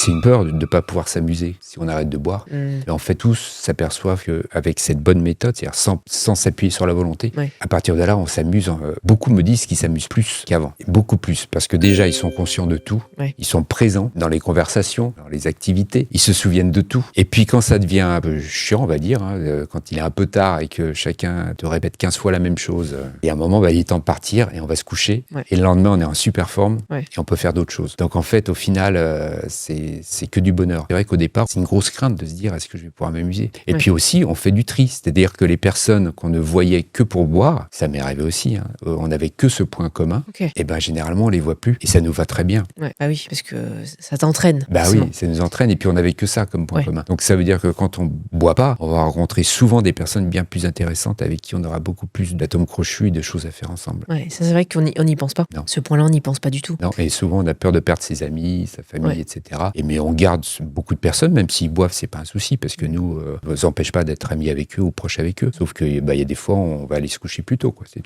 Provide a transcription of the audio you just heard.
c'est une peur de ne pas pouvoir s'amuser si on arrête de boire. Et en fait, tous s'aperçoivent qu'avec cette bonne méthode, c'est-à-dire sans s'appuyer sur la volonté, à partir de là, on s'amuse. Beaucoup me disent qu'ils s'amusent plus qu'avant. Beaucoup plus. Parce que déjà, ils sont conscients de tout. Ils sont présents dans les conversations, dans les activités. Ils se souviennent de tout. Et puis, quand ça devient un peu chiant, on va dire, quand il est un peu tard et que chacun te répète 15 fois la même chose, et à un moment, il est temps de partir et on va se coucher. Et le lendemain, on est en super forme et on peut faire d'autres choses. Donc, en fait, au final, c'est que du bonheur. C'est vrai qu'au départ, c'est une grosse crainte de se dire, est-ce que je vais pouvoir m'amuser ? Et puis aussi, on fait du tri. C'est-à-dire que les personnes qu'on ne voyait que pour boire, ça m'est arrivé aussi, on n'avait que ce point commun, et ben généralement, on les voit plus. Et ça nous va très bien. Bah oui, parce que ça t'entraîne. Bah oui, ça nous entraîne. Et puis, on n'avait que ça comme point commun. Donc, ça veut dire que quand on boit pas, on va rencontrer souvent des personnes bien plus intéressantes avec qui on aura beaucoup plus d'atomes crochus et de choses à faire ensemble. Ça, c'est vrai qu'on n'y pense pas. Non. Ce point-là, on n'y pense pas du tout. Non, et souvent, on a peur de perdre ses amis, sa famille, etc. Mais on garde beaucoup de personnes, même s'ils boivent, c'est pas un souci, parce que nous, ça nous empêche pas d'être amis avec eux ou proches avec eux. Sauf que, y a des fois, on va aller se coucher plus tôt, quoi, c'est tout.